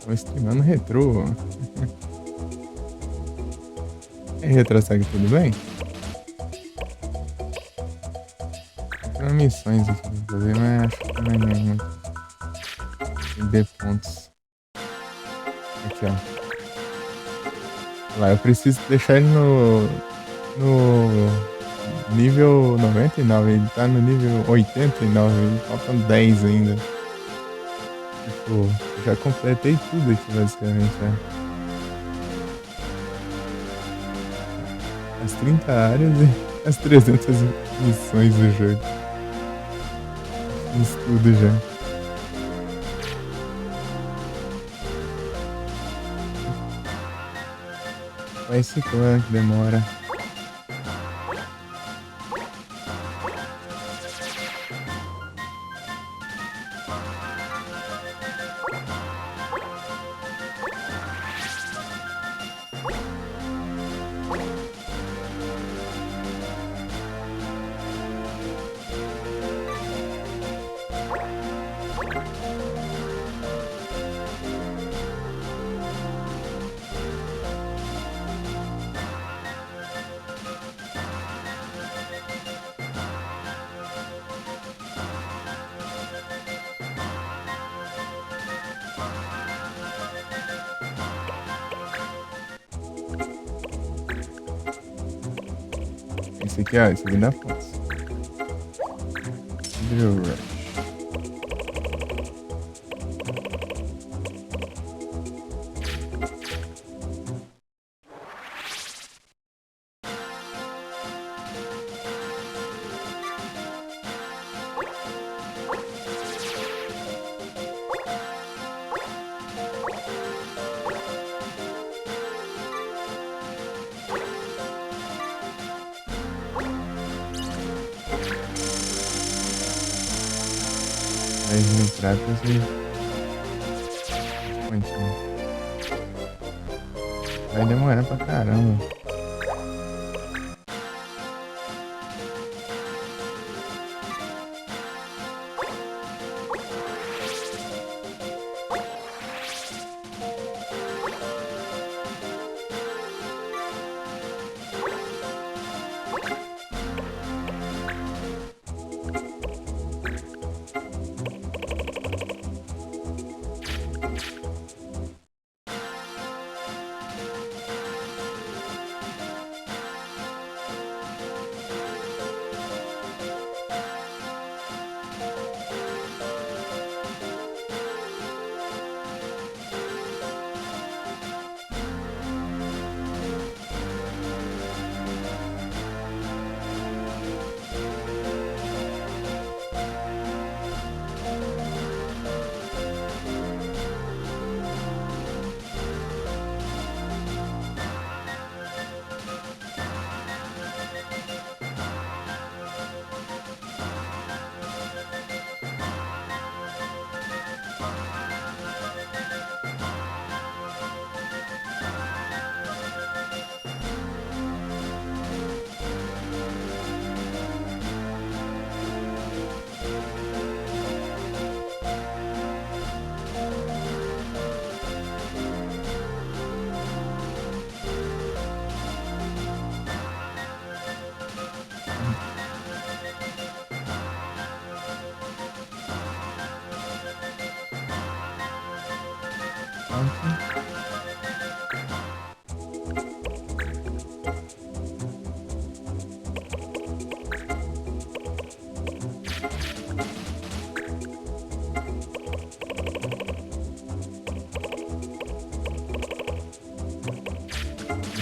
Tô streamando retrô. E retrossegue, tudo bem? Tem missões aqui pra fazer, mas acho que não é nenhuma. Tem D pontos. Aqui, ó. Olha lá, eu preciso deixar ele no nível 99. Ele tá no nível 89. Faltam 10 ainda. Tipo, já completei tudo aqui, basicamente, já. As 30 áreas e as 300 missões do jogo. Fiz tudo já. Vai esse clã que demora. Esse aqui, ó, esse aqui dá pontos. Drill Rush. Aí no pratas e pontinho. Vai demorar pra caramba. Pronto.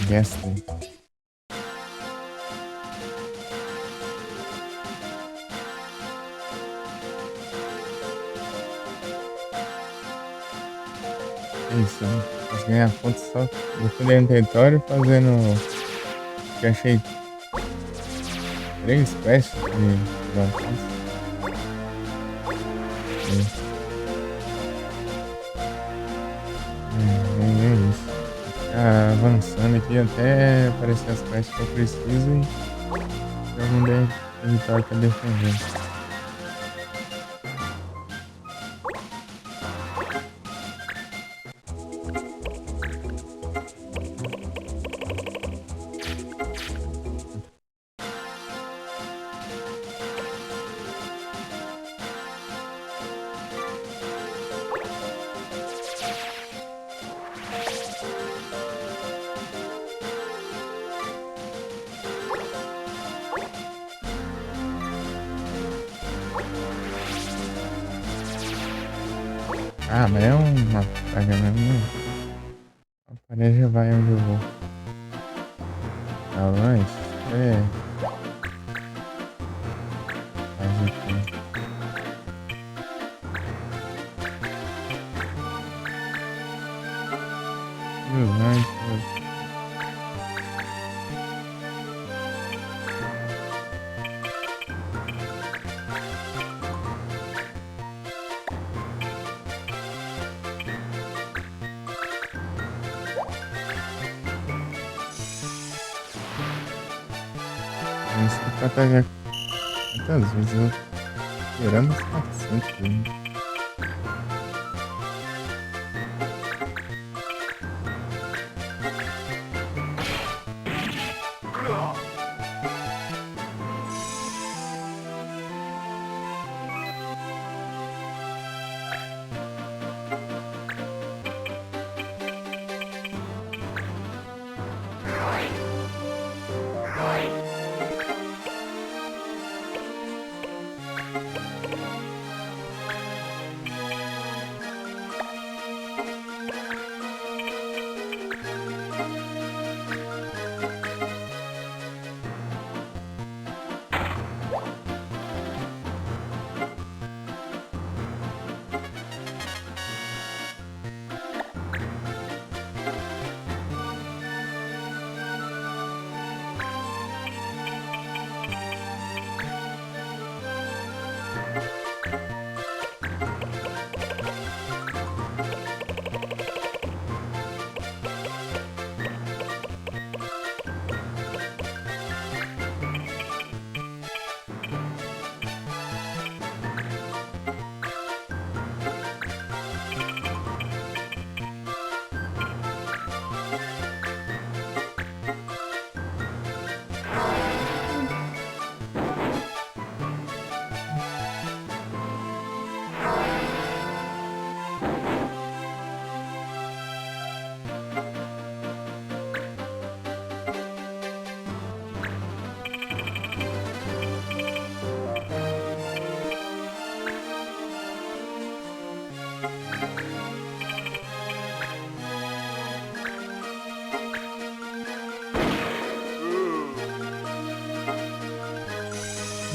Gastei. É isso, né? Posso ganhar pontos só defendendo território fazendo. Que achei 3 quests de dar pontos. É isso. Ficar avançando aqui até aparecer as quests que eu preciso e algum território pra defender. Ah, mas é uma praga mesmo, né? A parede já vai onde eu vou. Ah, mas fazer aqui. Antes, isso que pra pegar quantas vezes eu esperando os 400 ainda.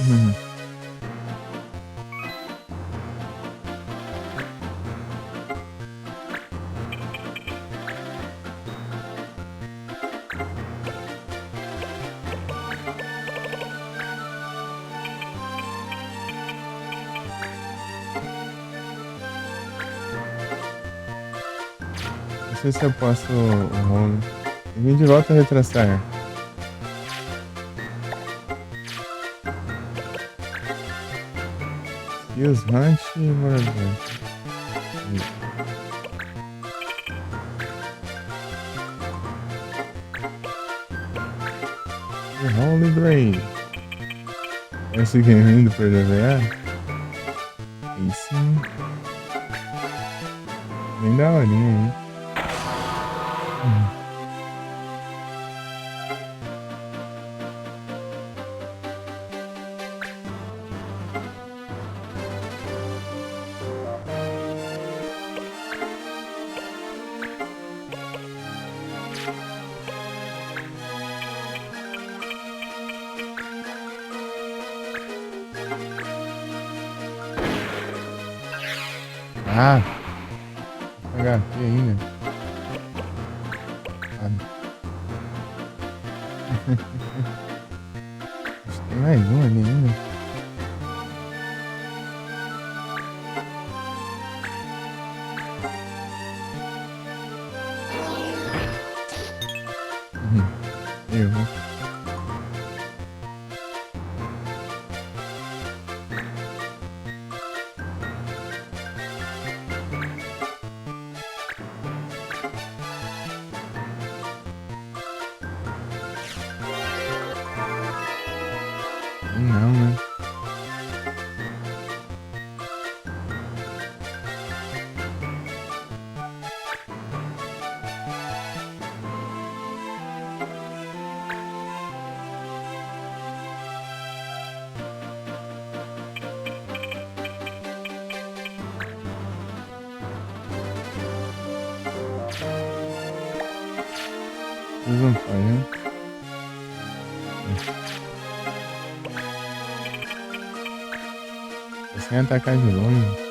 Uhum. Não sei se eu posso o rolo. Eu vim de volta a retraçar. Skills, Hunt e Morador. Holy Blade. Esse game indo pra GVA? Aí sim. Bem da horinha, hein? Ah, HP ainda. Ah, acho que tem mais um ali ainda. Errou. Não, né? desvantagem, né? Tô sem atacar de longe.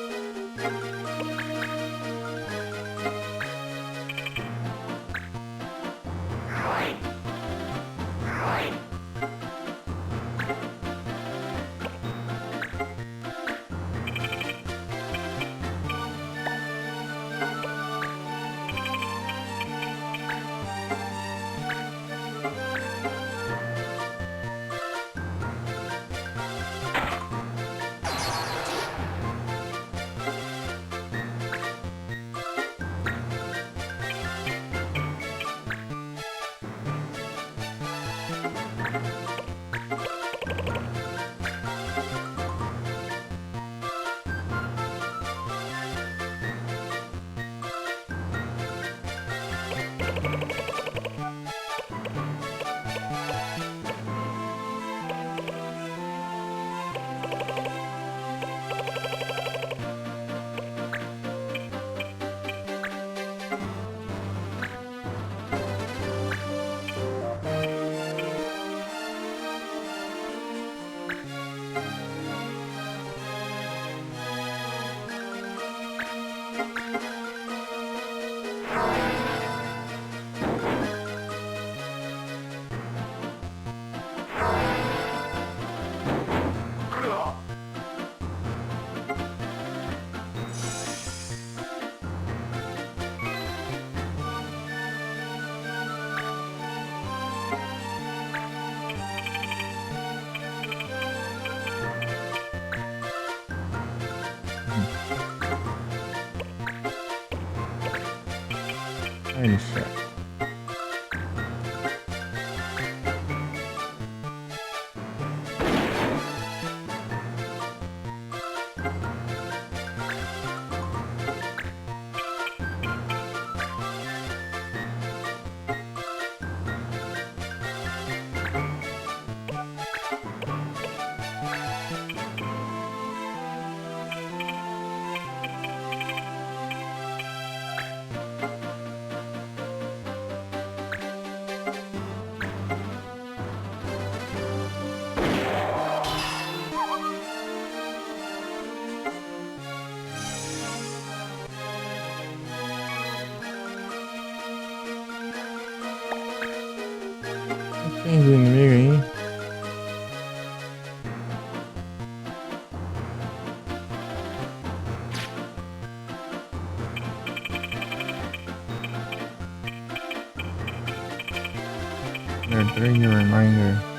Aí, lixo. Tem de inimigo aí. Trade reminder.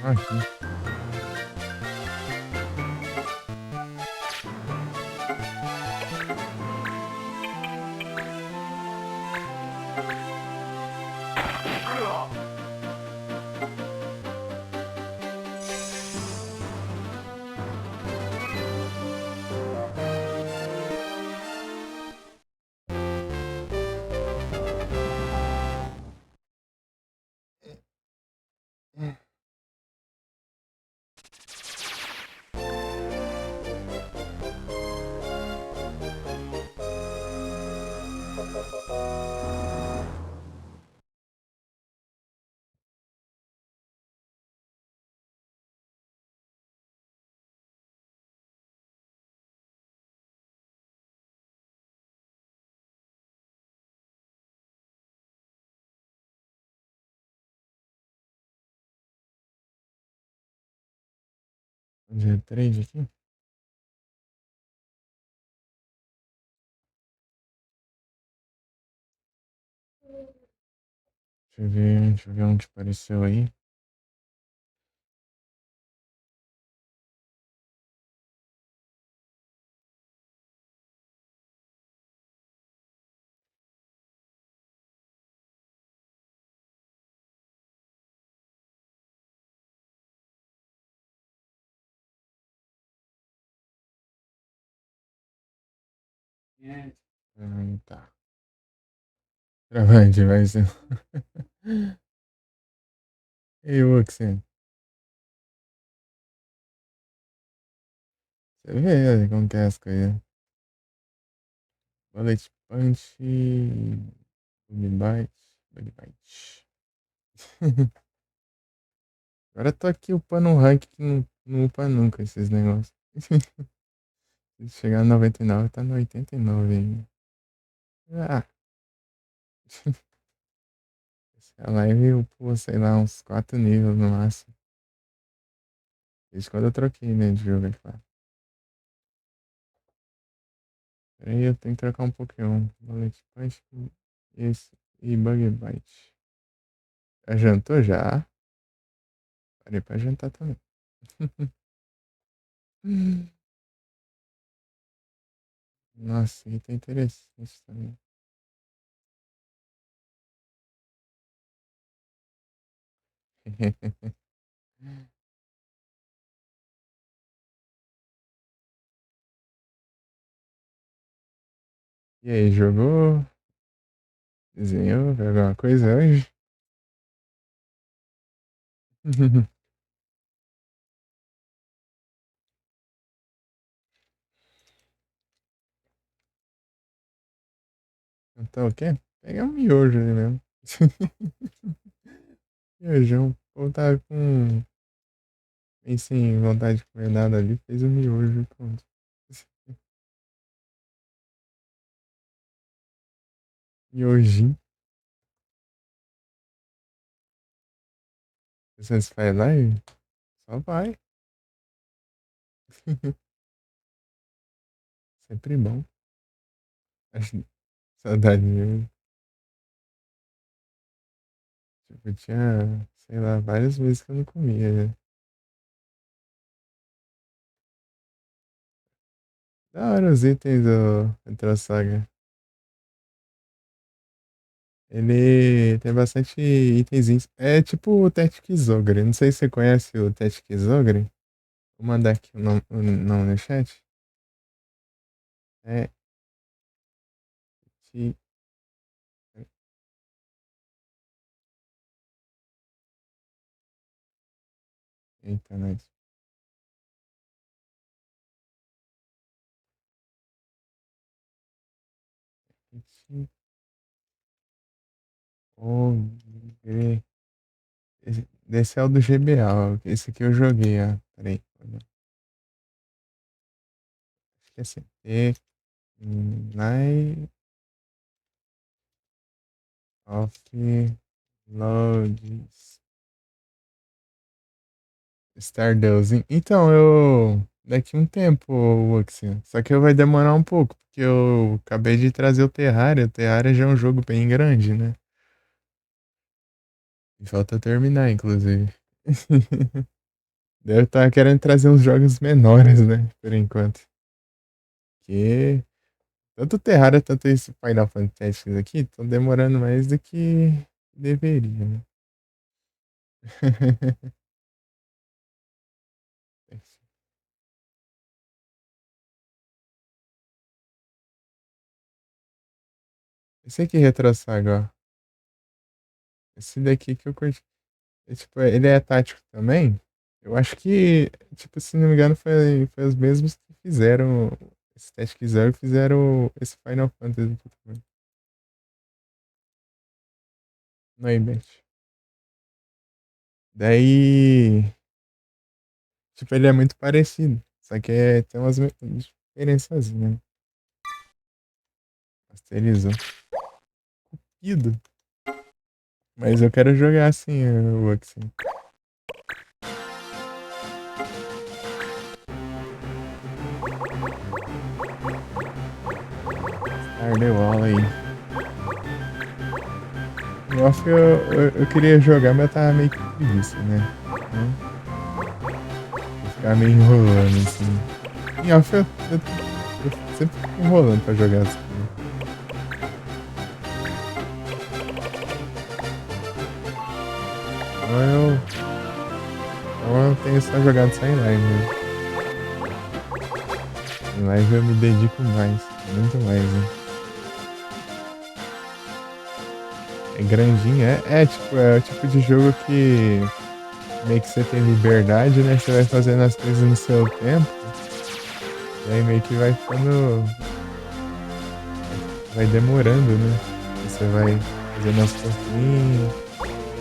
Aqui. Fazer trade aqui. Deixa eu ver onde apareceu aí. Tá. Gravante, vai ser. E o que você vê como que é as coisas. Bullet Punch. Bug Bite. Bug Bite. Agora eu tô aqui upando um rank que não upa nunca esses negócios. Se chegar no 99, tá no 89 ainda. Ah, essa live upou, sei lá, uns 4 níveis no máximo. Desde quando eu troquei, né, de jogo, é claro. Peraí, eu tenho que trocar um Pokémon. Bullet Punch. Esse. E Bug Bite. Já jantou já? Parei pra jantar também. Nossa, item interessante também. E aí, jogou? Desenhou? Viu alguma coisa hoje? Então o quê? Pegar um miojo ali mesmo. Miojão. Ou tava com. Bem sem vontade de comer nada ali, fez o miojo e pronto. Miojinho. Você faz live? Só vai. Sempre bom. Acho saudade mesmo. Tipo, tinha, sei lá, várias vezes que eu não comia, né? Da hora os itens do Retro Saga. Ele tem bastante itenzinhos. É tipo o Tactics Ogre. Não sei se você conhece o Tactics Ogre. Vou mandar aqui o nome no chat. É. Ti- Eita, nós. Tactics Ogre. Esse é o do GBA. Ó. Esse aqui eu joguei, ó. Peraí. Acho que é assim. Night of Loads. Stardust. Então, eu. Daqui um tempo, Wuxia. Só que vai demorar um pouco, porque eu acabei de trazer o Terraria. O Terraria já é um jogo bem grande, né? E falta terminar, inclusive. Deve estar querendo trazer uns jogos menores, né? Por enquanto. Que tanto o Terraria, tanto esse Final Fantasy Tactics aqui estão demorando mais do que deveria, né? Esse aqui retrossaga, ó. Esse daqui que eu curti. Tipo, ele é tático também. Eu acho que, tipo, se não me engano, foi os mesmos que fizeram esse Tactics Zero que fizeram esse Final Fantasy aqui também. No Ibet. Daí, tipo, ele é muito parecido. Só que tem umas diferenças, né? Masterizou. Ido. Mas eu quero jogar assim, o Oxy. Ardewall aí. Em off eu queria jogar, mas eu tava meio que com preguiça, né? Então, eu ficava meio enrolando assim. Em off eu sempre fico enrolando pra jogar assim. Então eu tenho só jogado só em live mesmo. Em live eu me dedico mais. Muito mais, né? É grandinho, tipo, é o tipo de jogo que meio que você tem liberdade, né? Você vai fazendo as coisas no seu tempo. E aí meio que vai ficando. Vai demorando, né? Você vai fazendo aos pouquinhos.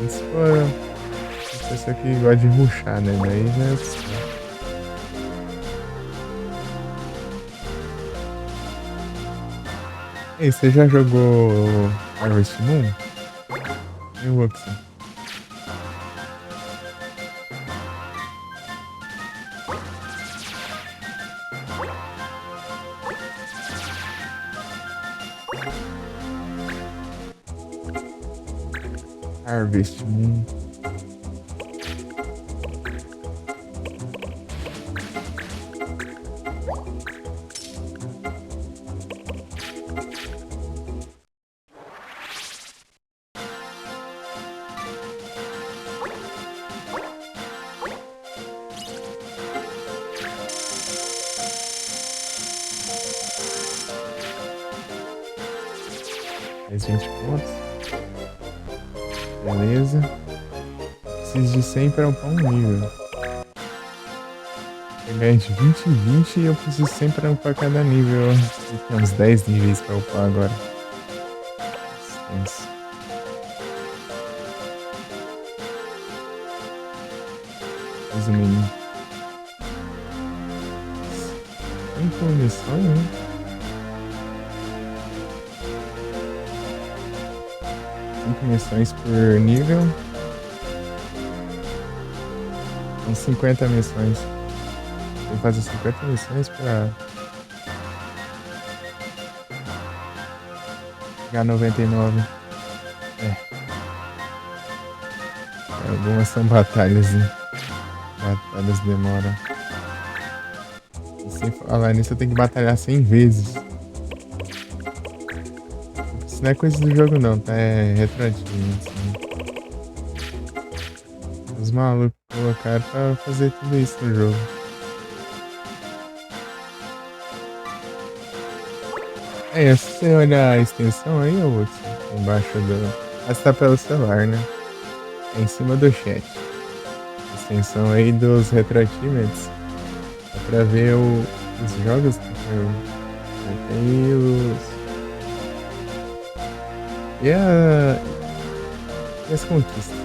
E se for uma pessoa que gosta de rushar, né? Daí já é opção. Ei, você já jogou Harvest Moon? E o Oxy? Harvest Moon. Mais 20 pontos. Beleza. Preciso de 100 para upar um nível. Eu ganho de 20 em 20 e eu preciso 100 para upar cada nível. E tem uns 10 níveis para upar agora. Tenso. Resumindo. 5 missões, né? 5 missões por nível. São 50 missões. Tem que fazer 50 missões pra chegar a 99. É. Algumas são batalhas, né? Batalhas demoram. E sem falar nisso, eu tenho que batalhar 100 vezes. Isso não é coisa do jogo não, tá? É retroativo, assim. Os malucos colocaram pra fazer tudo isso no jogo. É, se você olhar a extensão aí, ô Hudson, embaixo do... Essa tá pelo celular, né? É em cima do chat. A extensão aí dos Retro Achievements. Dá pra ver os jogos que tem os... E, e as conquistas.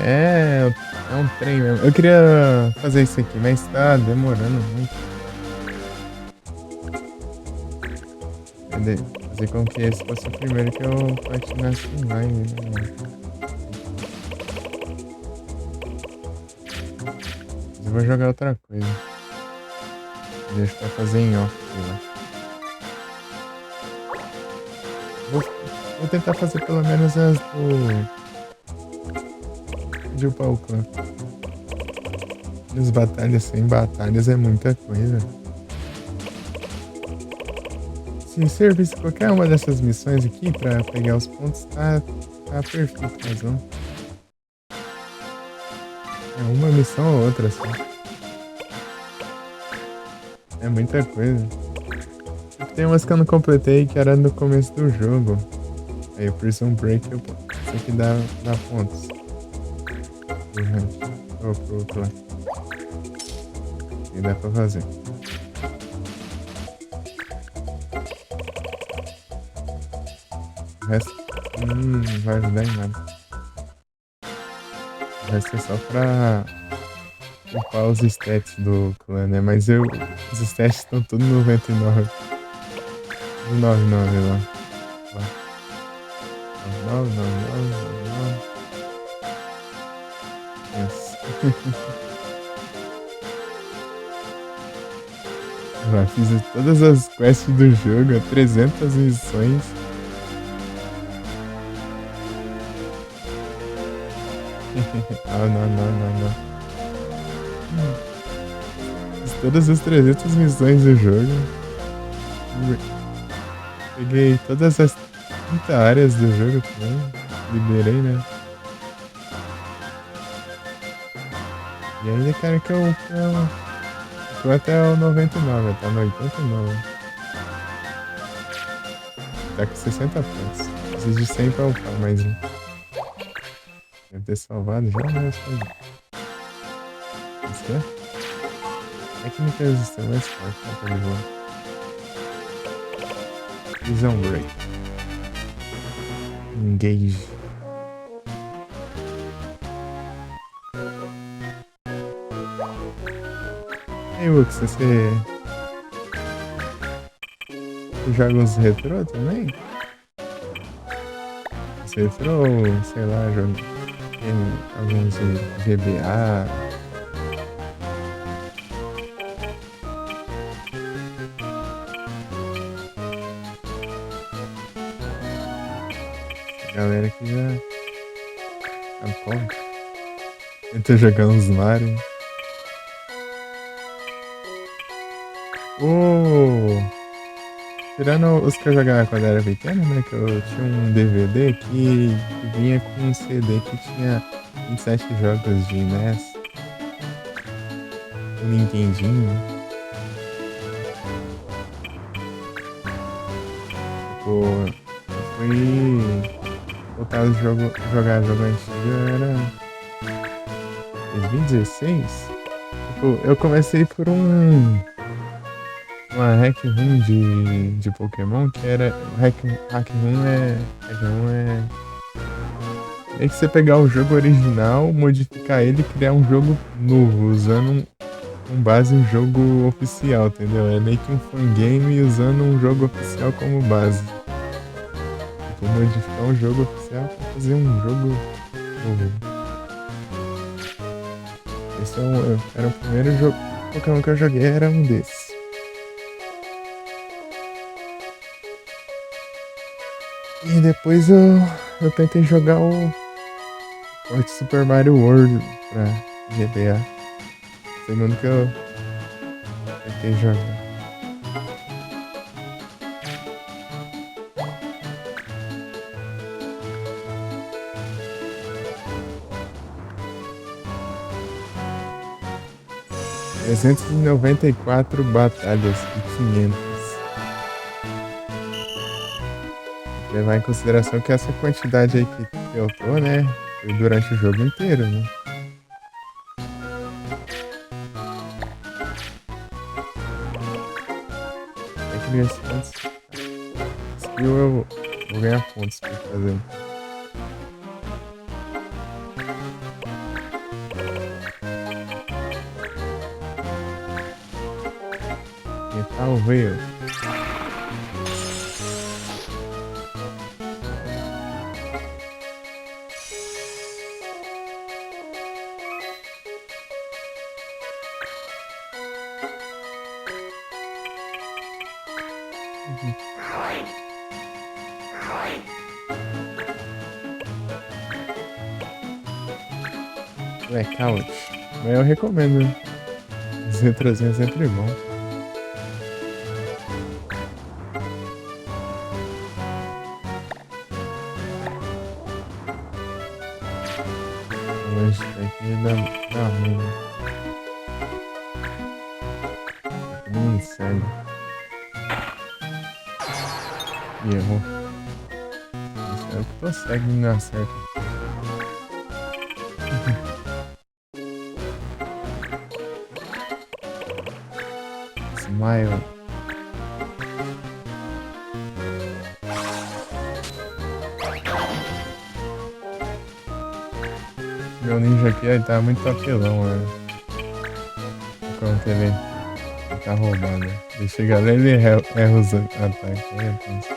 É um trem mesmo. Eu queria fazer isso aqui, mas tá demorando muito. Fazer com que esse fosse o primeiro que eu platinasse online, né? Mas eu vou jogar outra coisa. Deixa pra fazer em off, sei lá. Vou tentar fazer pelo menos as de upar o clã. As batalhas sem batalhas é muita coisa. Se servisse qualquer uma dessas missões aqui pra pegar os pontos, tá perfeito, mas não. É uma missão ou outra só. É muita coisa. Tem umas que eu não completei que era no começo do jogo. Aí o Prison Break isso aqui dá pontos. Pro clã. E dá pra fazer. O resto não vai ajudar em nada. O resto é só pra upar os stats do clã, né? Mas os stats estão tudo 99. 99 lá. 99. Yes. Já fiz todas as quests do jogo, 300 missões. Não. todas as 300 missões do jogo. Peguei todas as 30 áreas do jogo também. Liberei, né? E ainda quero que eu tô até o 99, tá no 89. Tá com 60 pontos. Preciso de 100 pra upar mais um. Deve ter salvado já, mas foi. Isso que é? Técnicas de sistema mais forte, né? Tá de boa. Prison Break. Engage. E aí, Lux, você joga uns retrô também? Você retrô, sei lá, joga alguns de GBA. A galera que já tá pobre. Tenta jogar uns Mario. Tirando os que eu jogava quando era pequeno, né? Que eu tinha um DVD que vinha com um CD que tinha 27 jogos de NES. O Nintendinho. Tipo, eu fui voltar a jogar jogo antigo, era 2016. Tipo, eu comecei por uma hack room de Pokémon, que era. Hack room é. É que você pegar o jogo original, modificar ele e criar um jogo novo, usando com base um jogo oficial, entendeu? É meio que um fangame usando um jogo oficial como base. Tipo, modificar um jogo oficial pra fazer um jogo novo. Esse era o primeiro jogo Pokémon que eu joguei, era um desses. E depois eu tentei jogar o Forte Super Mario World pra GBA. Segundo que eu tentei jogar. Trezentas e 394 batalhas e 500. Levar em consideração que essa quantidade aí que eu tô, né? Foi durante o jogo inteiro, né? Tem que ganhar pontos. Skill eu vou ganhar pontos pra fazer. Metal Veil. Blackout. Mas eu recomendo. Os retrozinhos é sempre bom. Mas tem que dar ruim, né? Todo mundo segue. E errou. Espero que tô cego e não acerta. Smile. Meu ninja aqui, ele tá muito apelão, né? Enquanto ele tá roubando. Ele chega lá e ele erra os ataques. Aí eu penso.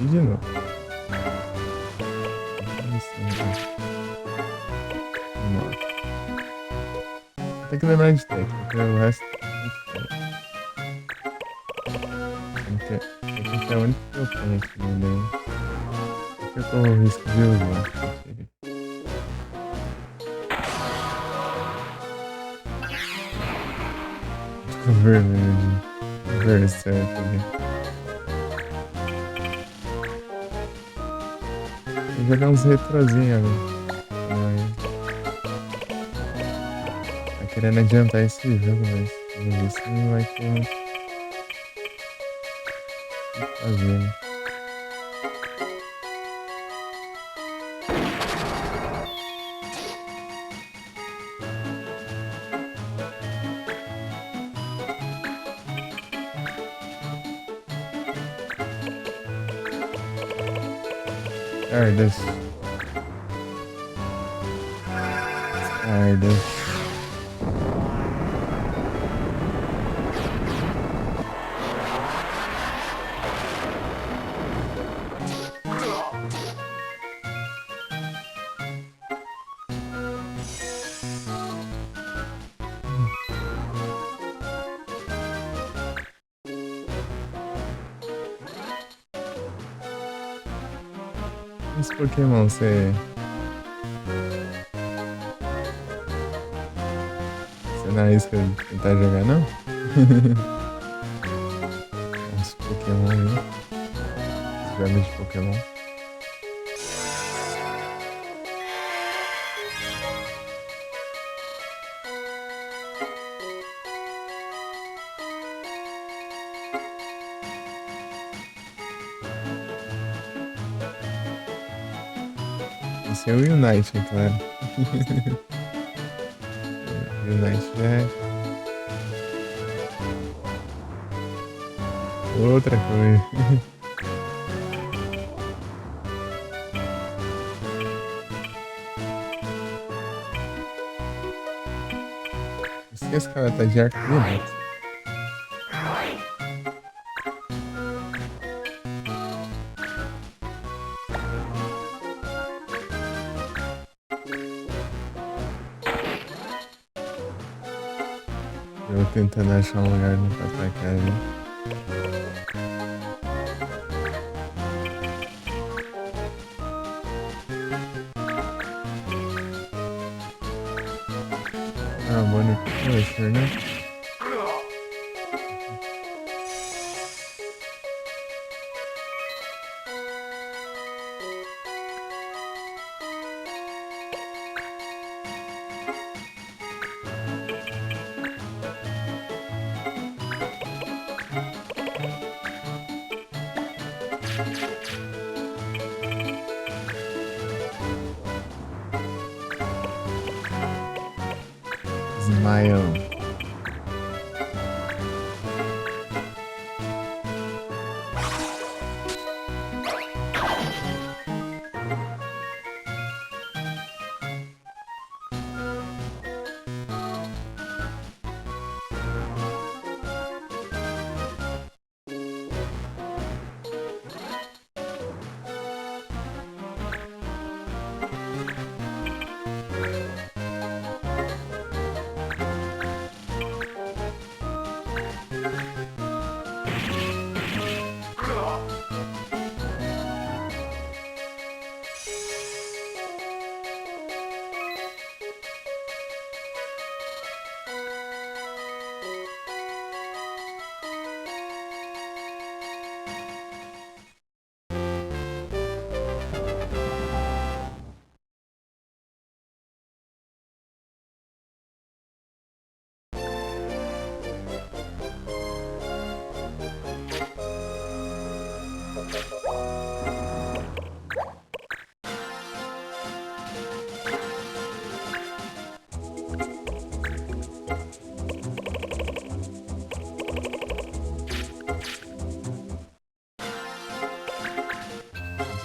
aqui de novo. Vamos lá. Tem que lembrar de técnica, o resto técnica é a única que eu tenho aqui no meio. Por que eu corro o risco de usar? Mentira. Vermelho. Verde certo ali. Vou jogar uns retrozinhos ali. Tá querendo adiantar esse jogo, mas pelo visto não vai ter muito o que fazer, né? Stardust. Stardust. Esse Pokémon, você não arrisca tentar jogar, não? Uns Pokémon aí. Os jogos de Pokémon. Esse é o Unite, é claro. Unite já é outra coisa. Se esse cara tá de arco direto. Eu tentando achar um lugar pra atacar ali. Ah, Bonnie Pusher, né? Smile.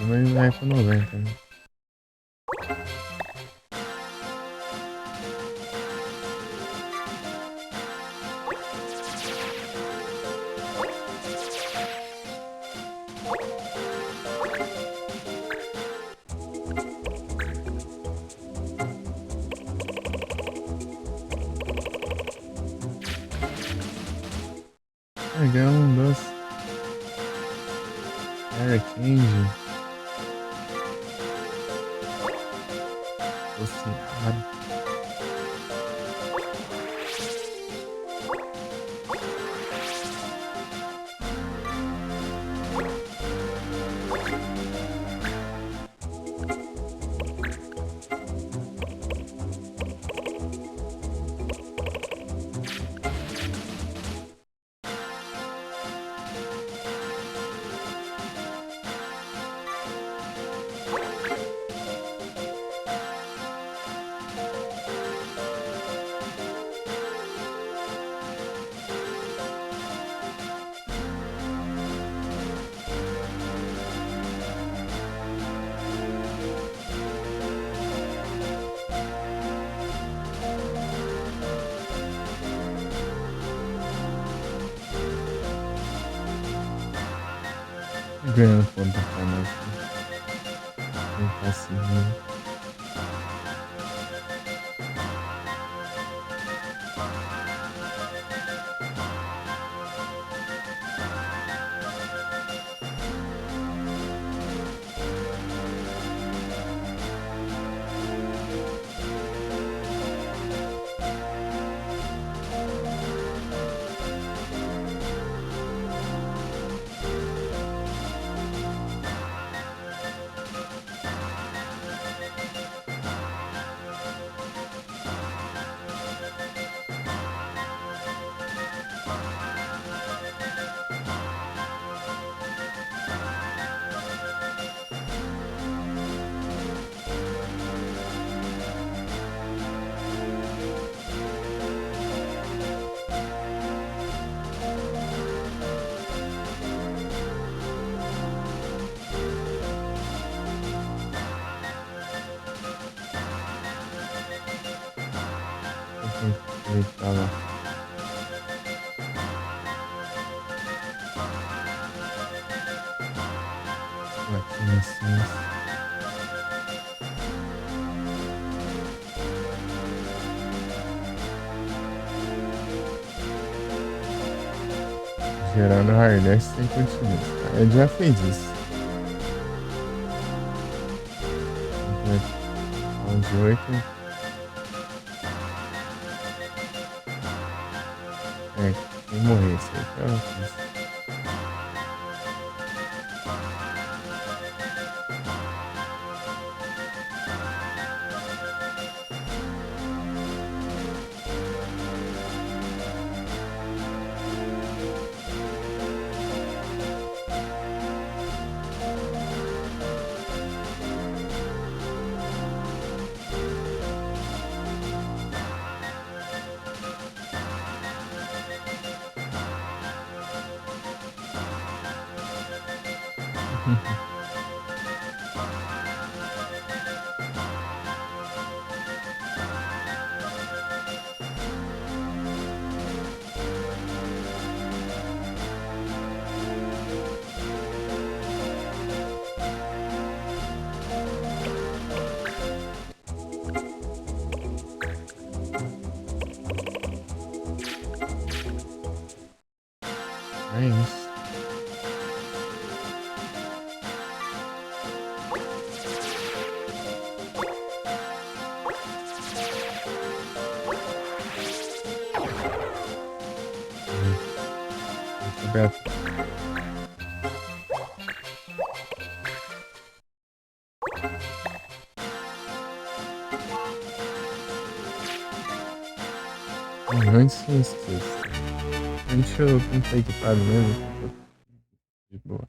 Mas vai com 90, né? Ganhar um doce. Era Candy. Doce raro. Ganhando ponto pra nós. Não tá assim, né? Ele tá lá. Plaquinhas. Gerando hardness sem continuidade. Ele já fez isso. De 8. Quem morrer, isso aí que ela fez. É isso. Beto. Antes eu não tá equipado mesmo. De boa.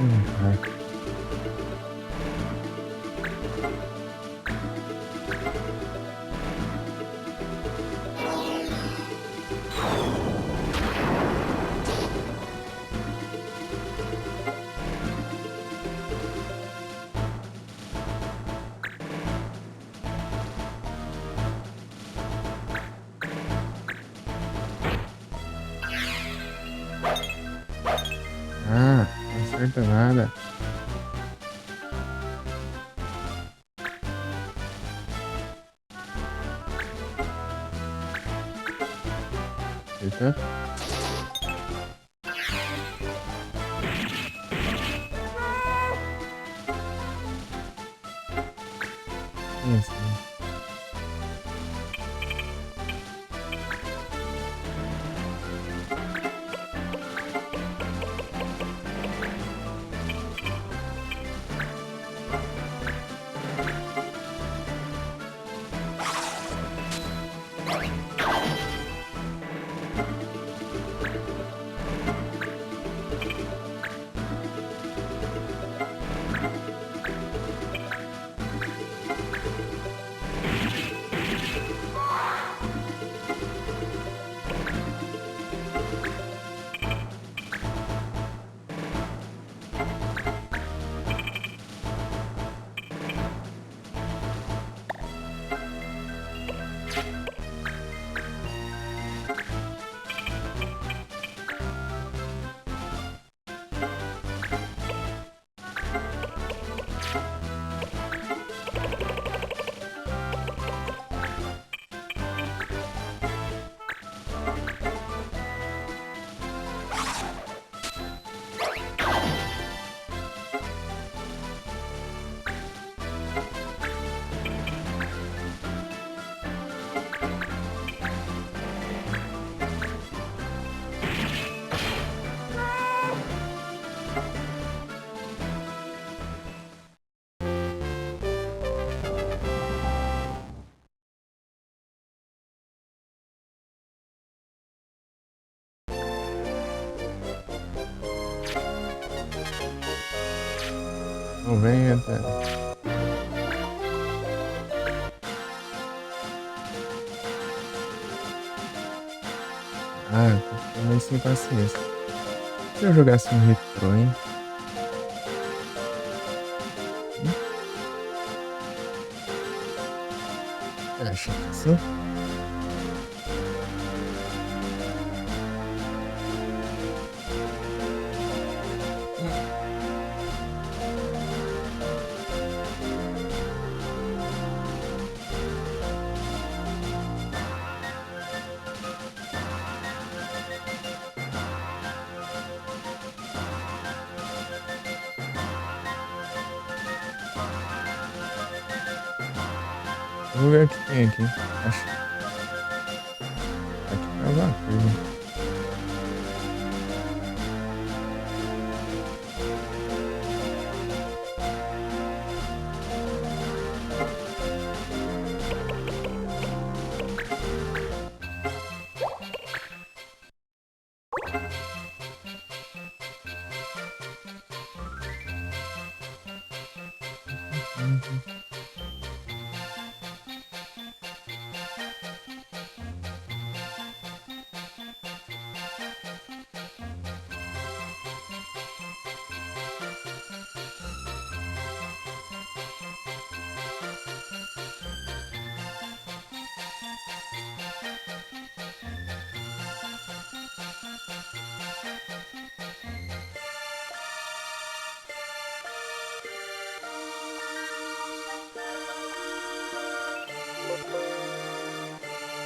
Vai. Ah, não acerta nada. Acerta. Isso. Não vem até. Ah, eu tô ficando meio sem paciência. Se eu jogasse um retrô, hein? Acho que sim. Vamos ver o que tem aqui. Acho que aqui tem alguma coisa.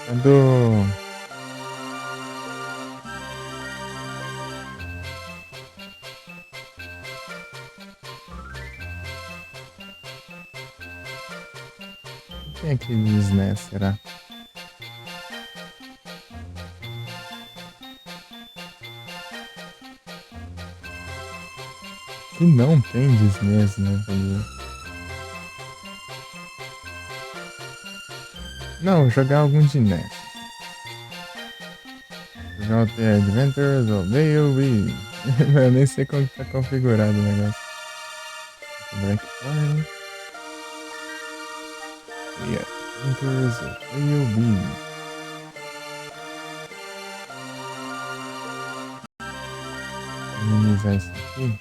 É do. Quem é que diz, né? Será? Que não tem Disney, né? Não, vou jogar algum de NES. Jogar o The Adventures of Baby. Eu nem sei como que tá configurado o negócio. Black Fire. Yeah. Enters a Rio Beam. Minimizar isso aqui.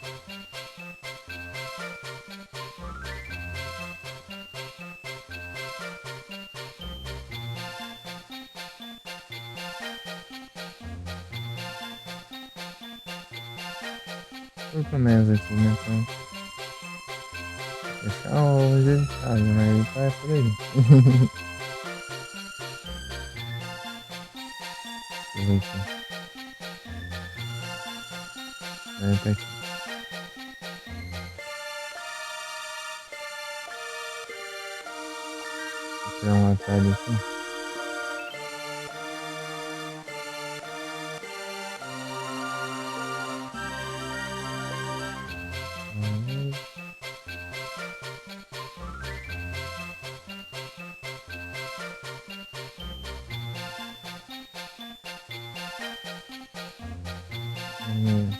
Vou pro mesa aqui, né? Então, fechar onde? Ah, mas tá por aí. Deixa eu ver aqui. É, tá aqui. Vou criar um atalho aqui. Yes.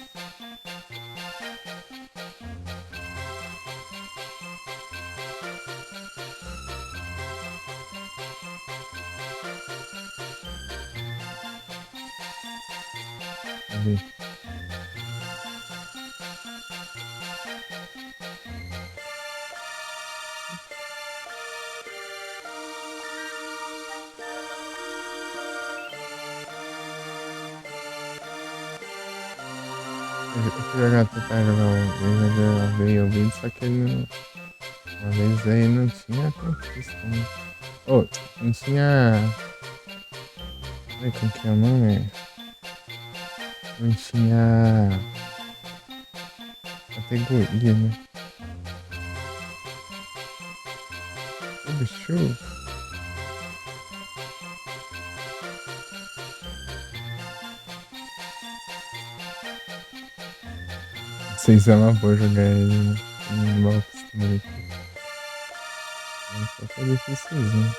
Cadê? Eu fui jogar, tentar jogar o Beyblade, só que ele não, uma vez aí não tinha conquista, né? Oh, não tinha. Ai, como que é o nome? Não tinha categoria, né? Ô, bicho. Não sei se é uma boa jogar ele, né? Mal acostumei aqui. Só que é difícilzinho.